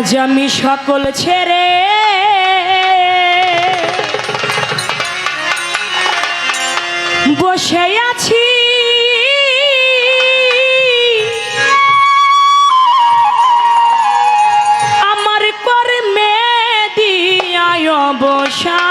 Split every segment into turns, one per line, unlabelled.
আজ আমি সকল ছেড়ে বসে আছি আমার কর্মে দিয়ায় বসা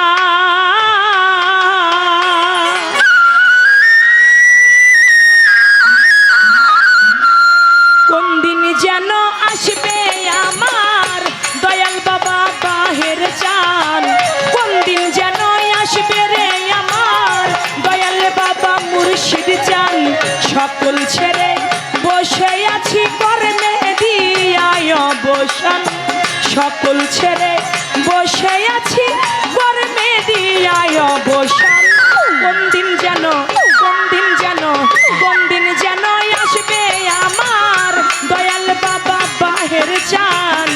কোন দিন যেন আসবে আমার দয়াল বাবা বাহের চান কোন দিন যেন আসবে রে আমার দয়াল বাবা মুর্শিদ চান সকল ছেড়ে বসে আছি কর্মে দিয়ায় বসান সকল ছেড়ে বসে আছি কর্মে দিয়ায় বসান কোন দিন যেন আসবে আমার দয়াল বাবা বাহের চান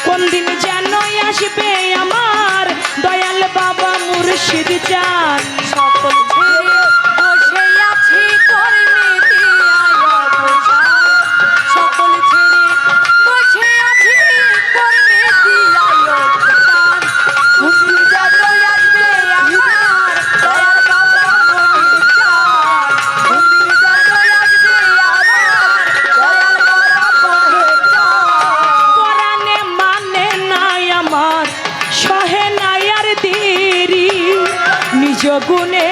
কোন দিন যেন আসবে আমার দয়াল বাবা মুর্শিদ চান সকল ছেড়ে বসে আছি কর্মে দিয়ায় বসান সকল ছেড়ে বসে আছি কর্মে দিয়ায় বসান কোন দিন যেন আসবে আমার দয়াল বাবা মুর্শিদ চান কোন দিন যেন আসবে আমার দয়াল বাবা মুর্শিদ চান পরাণে মানে নাই আমার সহে নাই আর দেরি নিজ গুণে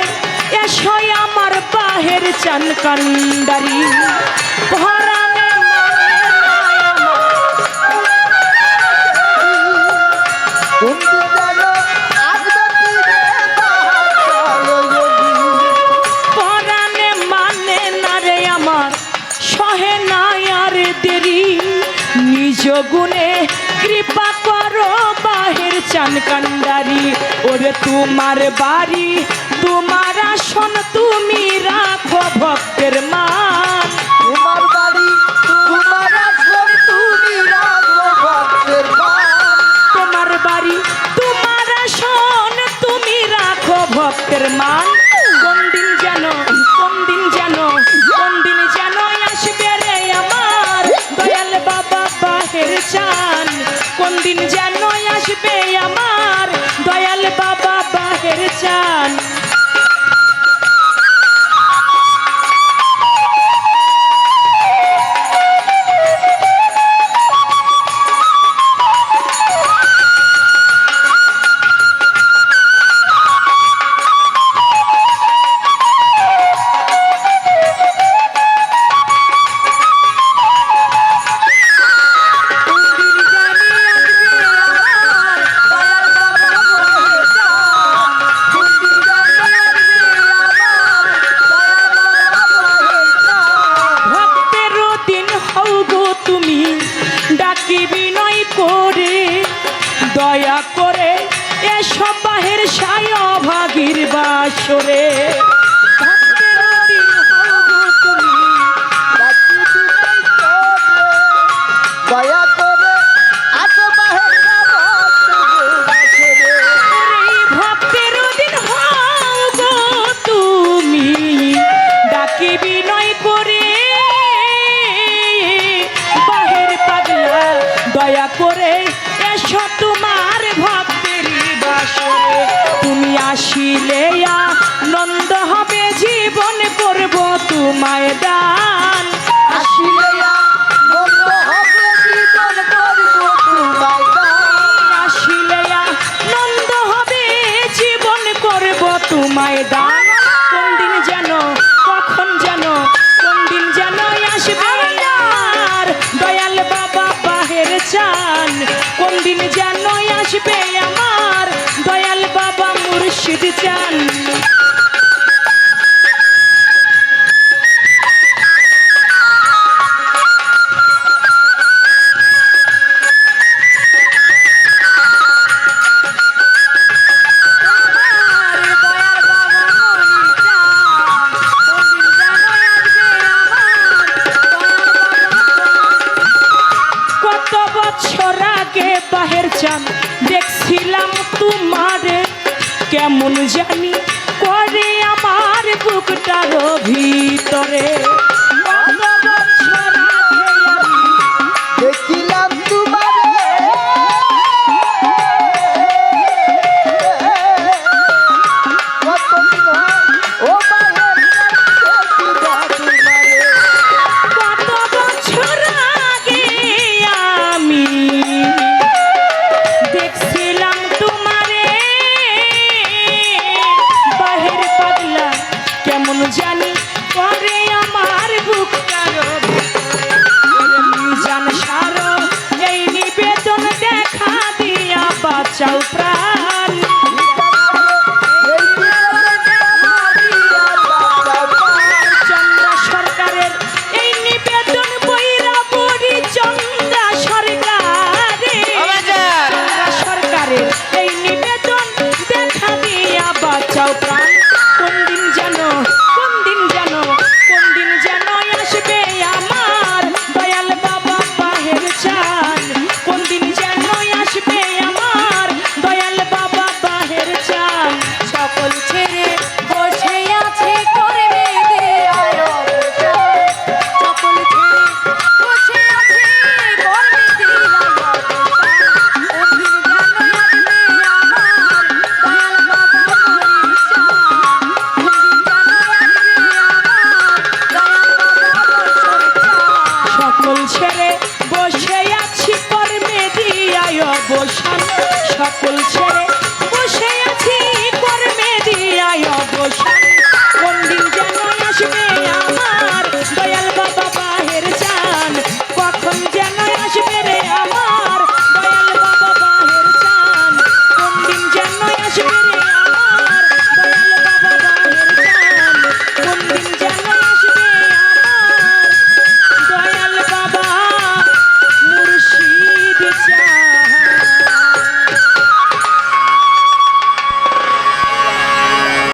এসো আমার বাহের চান কান্ডারি পরাণে মানে নাই পরাণে মানে না রে আমার সহে নাই আর দেরি নিজ গুণে কৃপা করো বাহের চান কান্ডারি ওরে তোমার বাড়ি তোমার আসন তুমি রাখো ভক্তের মান
তোমার বাড়ি তোমার আসন তুমি রাখো ভক্তের মান
তোমার বাড়ি তোমার আসন তুমি রাখো ভক্তের মান কোন দিন যেন আসবে রে আমার দয়াল বাবা বাহের চান কোন দিন যেন আসবে আমার দয়াল বাবা বাহের চান দয়া করে এসব বাহের সায় ভাগির বাসরে
দয়া করে আসো বাহের
ভক্তের দিন হও গো তুমি ডাকি বিনয় করে বাহের পাগলা দয়া করে এসো তোমার ভক্তের বাসরে তুমি আসিলে আনন্দ হবে জীবন করব তোমায় দান
আসিলে আনন্দ হবে জীবন করব তোমায় দান
আসিলে আনন্দ হবে জীবন করব তোমায় দান কোন দিন যেন কখন যেন কোন দিন যেন আসবে আমার দয়াল বাবা বাহের চান কোন দিন যেন আসবে আমার দয়াল বাবা মুর্শিদ চান বাহের চান দেখছিলাম তোমার কেমন জানি করে আমার বুকটার ভিতরে
দেখিলাম তোমারে
সকল ছেড়ে